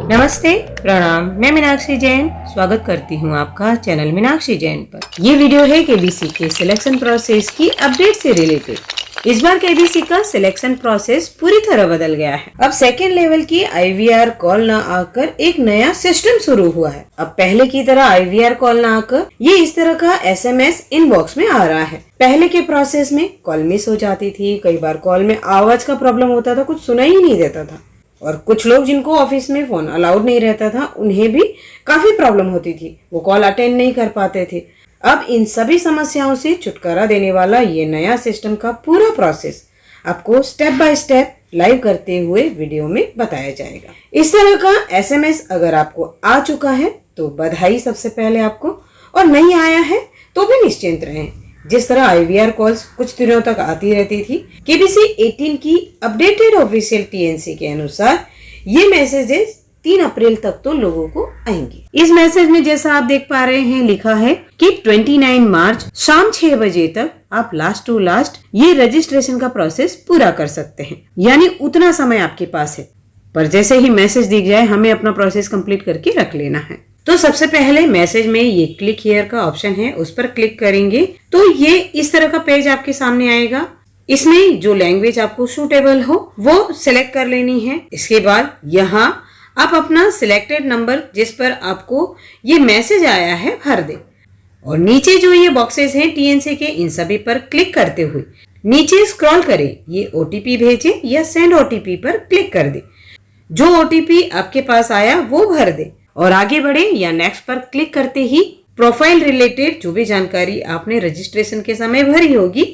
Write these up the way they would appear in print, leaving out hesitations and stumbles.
नमस्ते, प्रणाम। मैं मीनाक्षी जैन स्वागत करती हूं आपका चैनल मीनाक्षी जैन पर। ये वीडियो है केबीसी के सिलेक्शन प्रोसेस की अपडेट से रिलेटेड। इस बार केबीसी का सिलेक्शन प्रोसेस पूरी तरह बदल गया है। अब सेकेंड लेवल की IVR कॉल न आकर एक नया सिस्टम शुरू हुआ है। अब पहले की तरह IVR कॉल न आकर ये इस तरह का SMS इनबॉक्स में आ रहा है। पहले के प्रोसेस में कॉल मिस हो जाती थी, कई बार कॉल में आवाज का प्रॉब्लम होता था, कुछ सुनाई ही नहीं देता था, और कुछ लोग जिनको ऑफिस में फोन अलाउड नहीं रहता था उन्हें भी काफी प्रॉब्लम होती थी, वो कॉल अटेंड नहीं कर पाते थे। अब इन सभी समस्याओं से छुटकारा देने वाला ये नया सिस्टम का पूरा प्रोसेस आपको स्टेप बाय स्टेप लाइव करते हुए वीडियो में बताया जाएगा। इस तरह का SMS अगर आपको आ चुका है तो बधाई सबसे पहले आपको, और नहीं आया है तो भी निश्चिंत रहें। जिस तरह IVR कॉल्स कुछ दिनों तक आती रहती थी, केबीसी 18 की अपडेटेड ऑफिशियल TNC के अनुसार ये मैसेजेस 3 अप्रैल तक तो लोगों को आएंगे। इस मैसेज में जैसा आप देख पा रहे हैं लिखा है कि 29 मार्च शाम 6 बजे तक आप लास्ट टू लास्ट ये रजिस्ट्रेशन का प्रोसेस पूरा कर सकते हैं, यानी उतना समय आपके पास है। पर जैसे ही मैसेज दिख जाए हमें अपना प्रोसेस कंप्लीट करके रख लेना है। तो सबसे पहले मैसेज में ये क्लिक हियर का ऑप्शन है, उस पर क्लिक करेंगे तो ये इस तरह का पेज आपके सामने आएगा। इसमें जो लैंग्वेज आपको सूटेबल हो वो सिलेक्ट कर लेनी है। इसके बाद यहाँ आप अपना सिलेक्टेड नंबर जिस पर आपको ये मैसेज आया है भर दे, और नीचे जो ये बॉक्सेस हैं TNC के, इन सभी पर क्लिक करते हुए नीचे स्क्रॉल करें, ये OTP भेजे या सेंड OTP पर क्लिक कर दे। जो OTP आपके पास आया वो भर दे और आगे बढ़े, या नेक्स्ट पर क्लिक करते ही प्रोफाइल रिलेटेड जो भी जानकारी आपने रजिस्ट्रेशन के समय भरी होगी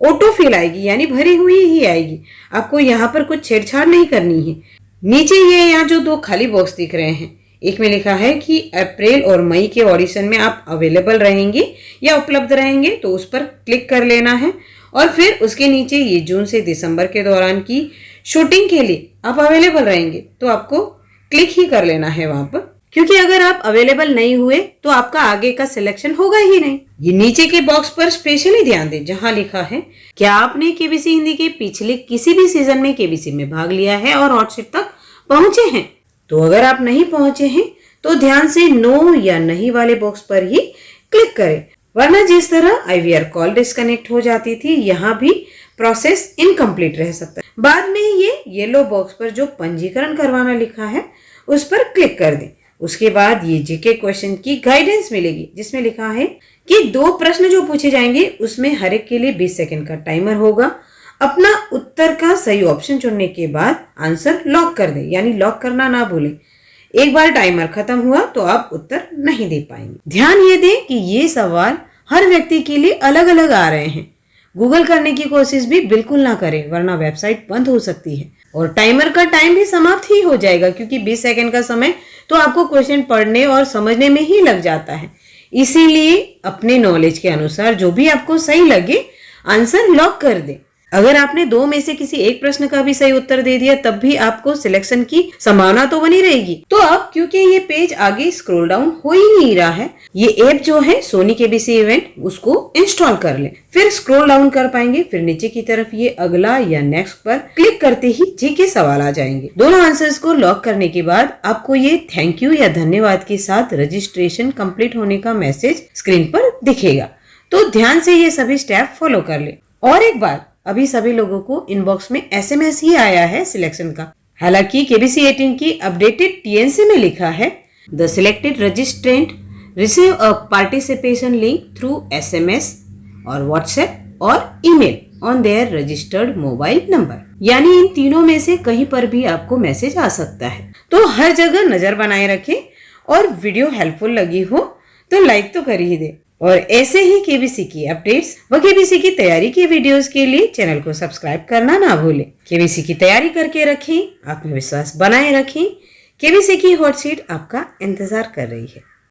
ऑटो फिल आएगी, यानी भरी हुई ही आएगी। आपको यहाँ पर कुछ छेड़छाड़ नहीं करनी है। नीचे ये यहाँ जो 2 खाली बॉक्स दिख रहे हैं, एक में लिखा है कि अप्रैल और मई के ऑडिशन में आप अवेलेबल रहेंगे या उपलब्ध रहेंगे, तो उस पर क्लिक कर लेना है। और फिर उसके नीचे ये जून से दिसंबर के दौरान की शूटिंग के लिए आप अवेलेबल रहेंगे, तो आपको क्लिक ही कर लेना है वहां पर, क्योंकि अगर आप अवेलेबल नहीं हुए तो आपका आगे का सिलेक्शन होगा ही नहीं। ये नीचे के बॉक्स पर स्पेशली ध्यान दें जहां लिखा है क्या आपने केबीसी हिंदी के पिछले किसी भी सीजन में केबीसी में भाग लिया है और हॉट सीट तक पहुंचे हैं। तो अगर आप नहीं पहुंचे हैं तो ध्यान से नो या नहीं वाले बॉक्स पर ही क्लिक करें, वरना जिस तरह IVR कॉल डिस्कनेक्ट हो जाती थी यहाँ भी प्रोसेस इनकम्प्लीट रह सकता है। बाद में ये येलो बॉक्स पर जो पंजीकरण करवाना लिखा है उस पर क्लिक कर दें। उसके बाद ये जीके क्वेश्चन की गाइडेंस मिलेगी जिसमें लिखा है कि 2 प्रश्न जो पूछे जाएंगे उसमें हर एक के लिए 20 सेकंड का टाइमर होगा। अपना उत्तर का सही ऑप्शन चुनने के बाद आंसर लॉक कर दें, यानी लॉक करना ना भूलें। एक बार टाइमर खत्म हुआ तो आप उत्तर नहीं दे पाएंगे। ध्यान ये दें कि ये सवाल हर व्यक्ति के लिए अलग अलग आ रहे हैं। गूगल करने की कोशिश भी बिल्कुल ना करें, वरना वेबसाइट बंद हो सकती है और टाइमर का टाइम भी समाप्त ही हो जाएगा, क्योंकि 20 सेकंड का समय तो आपको क्वेश्चन पढ़ने और समझने में ही लग जाता है। इसीलिए अपने नॉलेज के अनुसार जो भी आपको सही लगे आंसर लॉक कर दें। अगर आपने 2 में से किसी एक प्रश्न का भी सही उत्तर दे दिया तब भी आपको सिलेक्शन की संभावना तो बनी रहेगी। तो अब क्योंकि ये पेज आगे स्क्रॉल डाउन हो ही नहीं रहा है, ये ऐप जो है सोनी केबीसी इवेंट उसको इंस्टॉल कर लें, फिर स्क्रॉल डाउन कर पाएंगे। फिर नीचे की तरफ ये अगला या नेक्स्ट पर क्लिक करते ही जीके सवाल आ जाएंगे। दोनों आंसर्स को लॉक करने के बाद आपको ये थैंक यू या धन्यवाद के साथ रजिस्ट्रेशन कंप्लीट होने का मैसेज स्क्रीन पर दिखेगा। तो ध्यान से ये सभी स्टेप फॉलो कर ले। और एक बार, अभी सभी लोगों को इनबॉक्स में SMS ही आया है सिलेक्शन का। हालांकि केबीसी 18 की अपडेटेड TNC में लिखा है the selected registrant receive a participation link through SMS और WhatsApp और email on their registered mobile number, यानी इन तीनों में से कहीं पर भी आपको मैसेज आ सकता है। तो हर जगह नजर बनाए रखें, और वीडियो हेल्पफुल लगी हो तो लाइक तो कर ही दे। और ऐसे ही केबीसी की अपडेट्स व केबीसी की तैयारी के वीडियोस के लिए चैनल को सब्सक्राइब करना ना भूलें। केबीसी की तैयारी करके रखें, आत्मविश्वास बनाए रखें। केबीसी की हॉट सीट आपका इंतजार कर रही है।